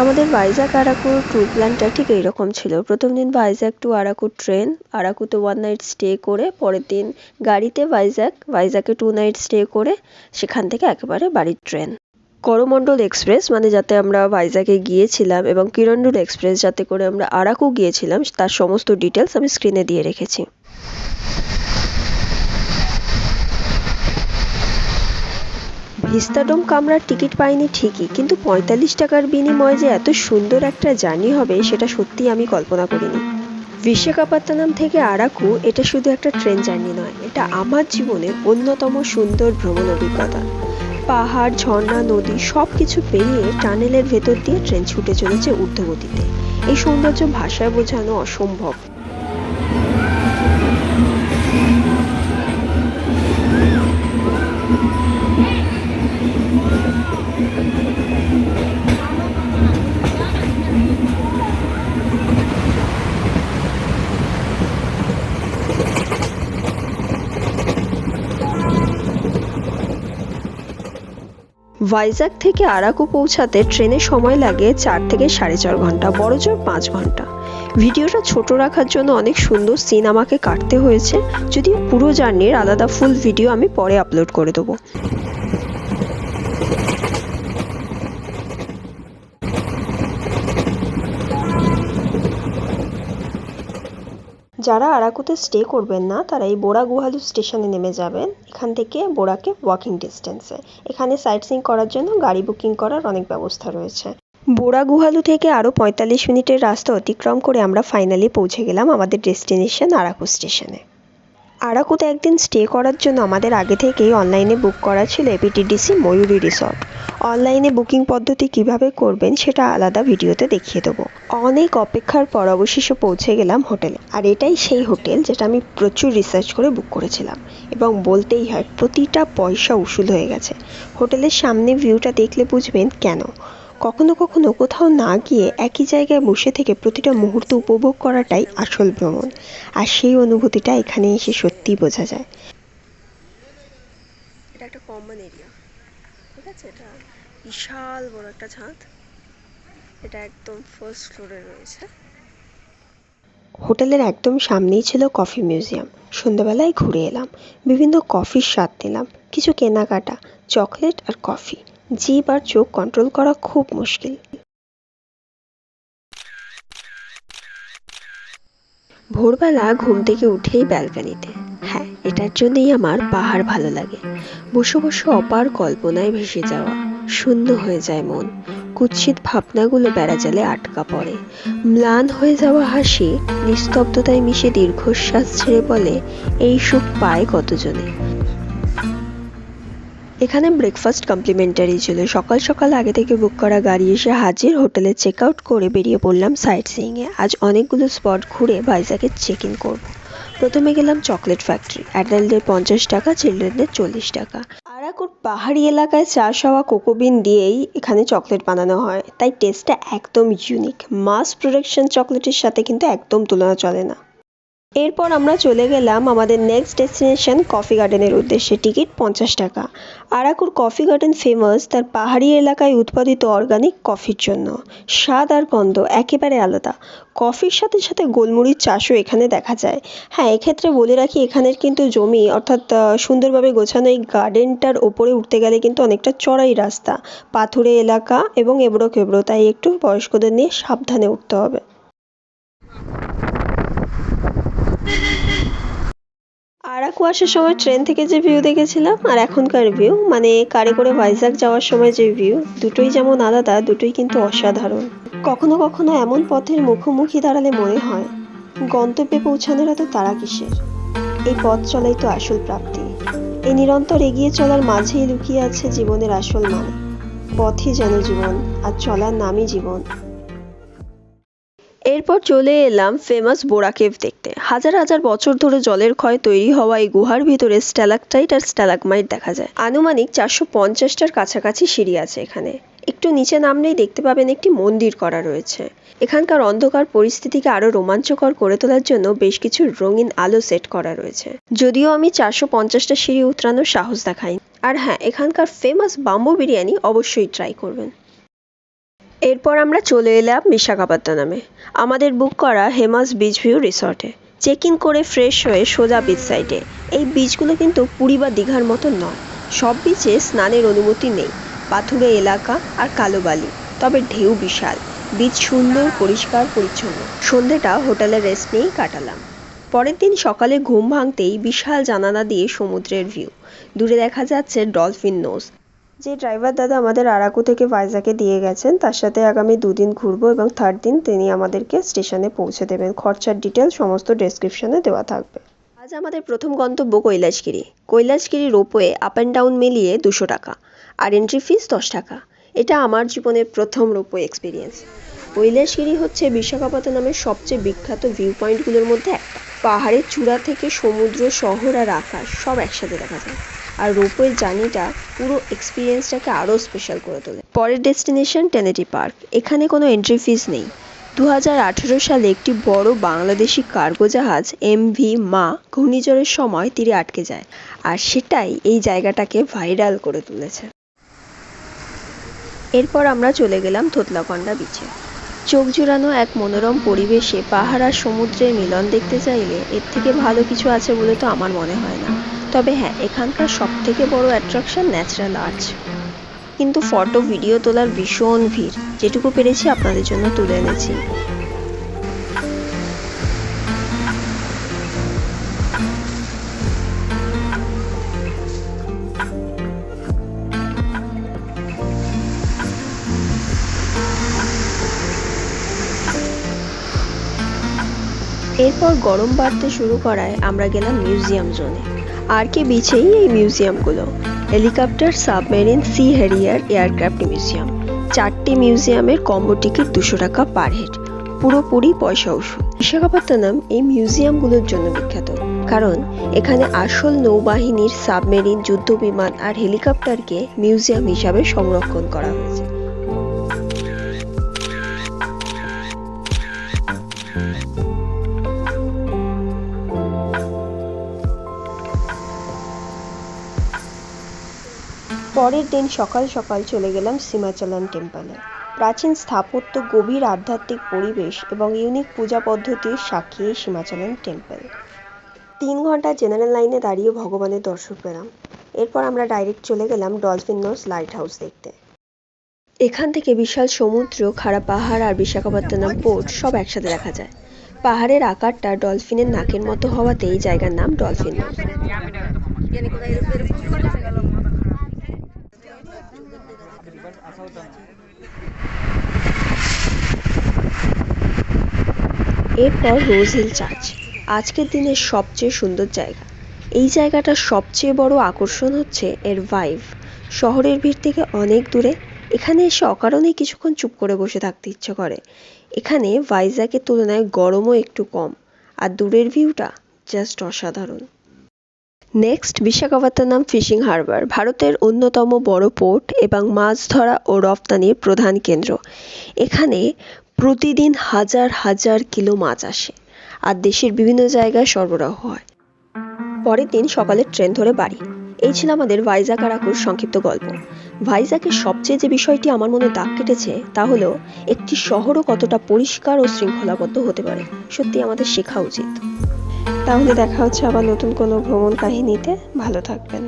আমাদের ভাইজাগ আরাকুর ট্যুর প্ল্যানটা ঠিক এইরকম ছিল। প্রথম দিন ভাইজাগ টু আরাকু ট্রেন, আরাকুতে 1 নাইট স্টে করে পরের দিন গাড়িতে ভাইজাগে 2 নাইট স্টে করে সেখান থেকে একেবারে বাড়ির ট্রেন। করমণ্ডল এক্সপ্রেস মানে যাতে আমরা ভাইজাগে গিয়েছিলাম এবং কিরণডুল এক্সপ্রেস যাতে করে আমরা আরাকু গিয়েছিলাম তার সমস্ত ডিটেলস আমি স্ক্রিনে দিয়ে রেখেছি। ভিস্তাডোম কামরার টিকিট পাইনি ঠিকই, কিন্তু 45 টাকার বিনিময়ে যে এত সুন্দর একটা জার্নি হবে সেটা সত্যিই আমি কল্পনা করিনি। বিশাখাপত্তনম থেকে আরাকু এটা শুধু একটা ট্রেন জার্নি নয়, এটা আমার জীবনের অন্যতম সুন্দর ভ্রমণ অভিজ্ঞতা। পাহাড়, ঝর্ণা, নদী সব কিছু পেরিয়ে টানেলের ভেতর দিয়ে ট্রেন ছুটে চলেছে ঊর্ধ্বগতিতে। এই সৌন্দর্য ভাষায় বোঝানো অসম্ভব। ভাইজাগ থেকে আরাকু পৌঁছাতে ট্রেনে সময় লাগে 4 থেকে 4.5 ঘন্টা, বড়জোর 5 ঘন্টা। ভিডিওটা ছোট রাখার জন্য অনেক সুন্দর সিন আমাকে কাটতে হয়েছে, যদিও পুরো জার্নির আলাদা ফুল ভিডিও আমি পরে আপলোড করে দেবো। যারা আরাকুতে স্টে করবেন না তারা এই বোরাগুহালু স্টেশনে নেমে যাবেন। এখান থেকে বোরাকে ওয়াকিং ডিস্টেন্সে। এখানে সাইট সিইং করার জন্য গাড়ি বুকিং করার অনেক ব্যবস্থা রয়েছে। বোরাগুহালু থেকে আরও 45 মিনিটের রাস্তা অতিক্রম করে আমরা ফাইনালি পৌঁছে গেলাম আমাদের ডেস্টিনেশন আরাকু স্টেশনে। আরাকুতে একদিন স্টে করার জন্য আমাদের আগে থেকেই অনলাইনে বুক করা ছিল এপিটিডিসি ময়ূরী রিসর্ট। অনলাইনে বুকিং পদ্ধতি কিভাবে করবেন সেটা আলাদা ভিডিওতে দেখিয়ে দেবো। অনেক অপেক্ষার পর অবশেষে পৌঁছে গেলাম হোটেলে। আর এটাই সেই হোটেল যেটা আমি প্রচুর রিসার্চ করে বুক করেছিলাম, এবং বলতেই হয় প্রতিটা পয়সা উসুল হয়ে গেছে। হোটেলের সামনে ভিউটা দেখলে বুঝবেন কেন। কখনো কখনো কোথাও না গিয়ে একই জায়গায় বসে থেকে প্রতিটা মুহূর্ত উপভোগ করাটাই আসল ভ্রমণ, আর সেই অনুভূতিটা এখানে এসে সত্যিই বোঝা যায়। এটা একটা কমন এরিয়া, ঠিক আছে? এটা বিশাল বড় একটা ছাদ, এটা একদম ফার্স্ট ফ্লোরে রয়েছে। হোটেলের একদম সামনেই ছিল কফি মিউজিয়াম। সন্ধ্যাবেলায় ঘুরে এলাম, বিভিন্ন কফির স্বাদ নিলাম, কিছু কেনাকাটা, চকলেট আর কফি। জিভ আর চোখ কন্ট্রোল করা খুব মুশকিল। ভোরবেলা ঘুম থেকে উঠেই ব্যালকানিতে। হ্যাঁ, এটার জন্যই আমার পাহাড় ভালো লাগে। বসে বসে অপার কল্পনায় ভেসে যাওয়া, শূন্য হয়ে যায় মন। কুৎসিত ভাবনাগুলো বেড়াজালে আটকা পড়ে। ম্লান হয়ে যাওয়া হাসি নিস্তব্ধতায় মিশে দীর্ঘশ্বাস ছেড়ে বলে, এই সুখ পায় কতজনে। এখানে ব্রেকফাস্ট কমপ্লিমেন্টারি ছিল। সকাল সকাল আগে থেকে বুক করা গাড়ি এসে হাজির। হোটেলে চেক আউট করে বেরিয়ে পড়লাম সাইট সিইংয়ে। আজ অনেকগুলো স্পট ঘুরে ভাইজাগে চেক ইন করবো। প্রথমে গেলাম চকলেট ফ্যাক্টরি। অ্যাডাল্টদের 50 টাকা, চিলড্রেনদের 40 টাকা। আরাকুর পাহাড়ি এলাকায় চাষ হওয়া কোকোবিন দিয়েই এখানে চকলেট বানানো হয়, তাই টেস্টটা একদম ইউনিক। মাস প্রোডাকশন চকলেটের সাথে কিন্তু একদম তুলনা চলে না। এরপর আমরা চলে গেলাম আমাদের নেক্সট ডেস্টিনেশন কফি গার্ডেনের উদ্দেশ্যে। টিকিট 50 টাকা। আরাকুর কফি গার্ডেন ফেমাস তার পাহাড়ি এলাকায় উৎপাদিত অর্গানিক কফির জন্য। স্বাদ আর গন্ধ একেবারে আলাদা। কফির সাথে সাথে গোলমরিচ চাষও এখানে দেখা যায়। হ্যাঁ, এক্ষেত্রে বলে রাখি এখানের কিন্তু জমি অর্থাৎ সুন্দরভাবে গোছানো এই গার্ডেনটার ওপরে উঠতে গেলে কিন্তু অনেকটা চড়াই রাস্তা, পাথুরে এলাকা এবং এবড়ো খেবড়ো, তাই একটু বয়স্কদের নিয়ে সাবধানে উঠতে হবে। আরাকু আসার সময় ট্রেন থেকে যে ভিউ দেখেছিলাম আর এখনকার ভিউ, মানে কারে করে ভাইজাগ যাওয়ার সময় যে ভিউ, দুটোই যেমন আলাদা, দুটোই কিন্তু অসাধারণ। কখনো কখনো এমন পথের মুখোমুখি দাঁড়ালে মনে হয় গন্তব্যে পৌঁছানোর এত তাড়া কিসের। এই পথ চলাই তো আসল প্রাপ্তি। এই নিরন্তর এগিয়ে চলার মাঝেই লুকিয়ে আছে জীবনের আসল মানে। পথই যেন জীবন, আর চলার নামই জীবন। এরপর চলে এলাম ফেমাস বোরা কেভ দেখতে। হাজার হাজার বছর ধরে জলের ক্ষয় তৈরি হওয়া এই গুহার ভিতরে স্ট্যালাকটাইট আর স্ট্যালাগমাইট দেখা যায়। আনুমানিক 450টার কাছাকাছি সিঁড়ি আছে এখানে। একটু নিচে নামলেই দেখতে পাবেন একটি মন্দির করা রয়েছে। এখানকার অন্ধকার পরিস্থিতিকে আরো রোমাঞ্চকর করে তোলার জন্য বেশ কিছু রঙিন আলো সেট করা রয়েছে। যদিও আমি 450টা সিঁড়ি উতরানোর সাহস দেখাইনি। আর হ্যাঁ, এখানকার ফেমাস বাম্বু বিরিয়ানি অবশ্যই ট্রাই করবেন। এরপর আমরা চলে এলাম বিশাখাপত্তনমে আমাদের বুক করা হেমাস বিচ ভিউ রিসর্টে। চেক ইন করে ফ্রেশ হয়ে সোজা বিচ সাইডে। এই বিচগুলো কিন্তু পুরী বা দীঘার মতো নয়। সব বিচে স্নানের অনুমতি নেই, পাথুরে এলাকা আর কালো বালি, তবে ঢেউ বিশাল। বিচ সুন্দর, পরিষ্কার পরিচ্ছন্ন। সন্ধেটা হোটেলে রেস্ট নিয়েই কাটালাম। পরের দিন সকালে ঘুম ভাঙতেই বিশাল জানালা দিয়ে সমুদ্রের ভিউ। দূরে দেখা যাচ্ছে ডলফিন নোজ। যে ড্রাইভার দাদা আমাদের আরাকু থেকে ভাইজাকে দিয়ে গেছেন, তার সাথে আগামী 2 দিন ঘুরবো এবং 3rd দিন তিনি আমাদেরকে স্টেশনে পৌঁছে দেবেন। খরচার ডিটেল সমস্ত ডেসক্রিপশনে দেওয়া থাকবে। আজ আমাদের প্রথম গন্তব্য Kailasagiri. Kailasagiri ropeway up and down মিলিয়ে 200 টাকা আর এন্ট্রি ফিস 10 টাকা। এটা আমার জীবনের প্রথম রোপওয়ে এক্সপিরিয়েন্স। কৈলাসগিরি হচ্ছে বিশাখাপত্তনমের সবচেয়ে বিখ্যাত ভিউ পয়েন্টগুলোর মধ্যে একটা। পাহাড়ের চূড়া থেকে সমুদ্র, শহর আর আকাশ সব একসাথে দেখা যায়, আর রোপওয়ে জার্নিটা পুরো এক্সপিরিয়েন্সটাকে আরও স্পেশাল করে তোলে। পরের ডেস্টিনেশন টেনেরি পার্ক। এখানে কোনো এন্ট্রি ফিস নেই। 2018 সালে একটি বড় বাংলাদেশি কার্গো জাহাজ MV মা ঘূর্ণিঝড়ের সময় তীরে আটকে যায়, আর সেটাই এই জায়গাটাকে ভাইরাল করে তুলেছে। এরপর আমরা চলে গেলাম থোতলাকন্ডা বিচে। চোখ জুড়ানো এক মনোরম পরিবেশে পাহাড় আর সমুদ্রের মিলন দেখতে চাইলে এর থেকে ভালো কিছু আছে বলে তো আমার মনে হয় না। তবে হ্যাঁ, এখানকার সবথেকে বড় অ্যাট্রাকশন ন্যাচারাল আর্চ। কিন্তু ফটো ভিডিও তোলার ভীষণ ভিড়, যেটুকু পেরেছি আপনাদের জন্য তুলে এনেছি। এরপর গরম বাড়তে শুরু করায় আমরা গেলাম মিউজিয়াম জোনে। আর কে বিচেই এই মিউজিয়ামগুলো। Helicopter, submarine, sea harrier, aircraft museum. 4টি মিউজিয়ামের কম্বো টিকিট 200 টাকা পার হেড, পুরোপুরি পয়সা উসুল। বিশাখাপত্তনম এই মিউজিয়ামগুলোর জন্য বিখ্যাত, কারণ এখানে আসল নৌবাহিনীর সাবমেরিন, যুদ্ধবিমান আর হেলিকপ্টারকে মিউজিয়াম হিসাবে সংরক্ষণ করা হয়েছে। পরের দিন সকাল সকাল চলে গেলাম সীমাচলম টেম্পলে। প্রাচীন স্থাপত্য, গভীর আধ্যাত্মিক পরিবেশ এবং ইউনিক পূজা পদ্ধতির সাক্ষী এই সীমাচলম টেম্পল। 3 ঘন্টা জেনারেল লাইনে দাঁড়িয়ে ভগবানের দর্শন পেলাম। এরপর আমরা ডাইরেক্ট চলে গেলাম ডলফিন নোজ লাইট হাউস দেখতে। এখান থেকে বিশাল সমুদ্র, খাড়া পাহাড় আর বিশাখাপত্তনম পোর্ট সব একসাথে দেখা যায়। পাহাড়ের আকারটা ডলফিনের নাকের মতো হওয়াতে এই জায়গার নাম ডলফিন নোজ। এরপর রোজ হিল চার্চ, আজকের দিনের সবচেয়ে সুন্দর জায়গা। এই জায়গাটার সবচেয়ে বড় আকর্ষণ হচ্ছে এর ভাইব। শহরের ভিড় থেকে অনেক দূরে। এখানে এসে অকারণেই কিছুক্ষণ চুপ করে বসে থাকতে ইচ্ছে করে। এখানে ভাইজ্যাকের তুলনায় গরমও একটু কম, আর দূরের ভিউটা জাস্ট অসাধারণ। নেক্সট বিশাখাপত্তনম ফিশিং হারবার, ভারতের অন্যতম বড় পোর্ট এবং মাছ ধরা ও রপ্তানির প্রধান কেন্দ্র। এখানে প্রতিদিন হাজার হাজার কিলো মাছ আসে, আর দেশের বিভিন্ন জায়গায় সরবরাহ হয়। পরের দিন সকালে ট্রেন ধরে বাড়ি। এই ছিল আমাদের ভাইজ্যাক আরাকুর সংক্ষিপ্ত গল্প। ভাইজ্যাকের সবচেয়ে যে বিষয়টি আমার মনে দাগ কেটেছে তা হলো একটি শহরও কতটা পরিষ্কার ও শৃঙ্খলাবদ্ধ হতে পারে। সত্যি আমাদের শেখা উচিত। তাহলে দেখা হচ্ছে আবার নতুন কোনো ভ্রমণ কাহিনীতে। ভালো থাকবেন।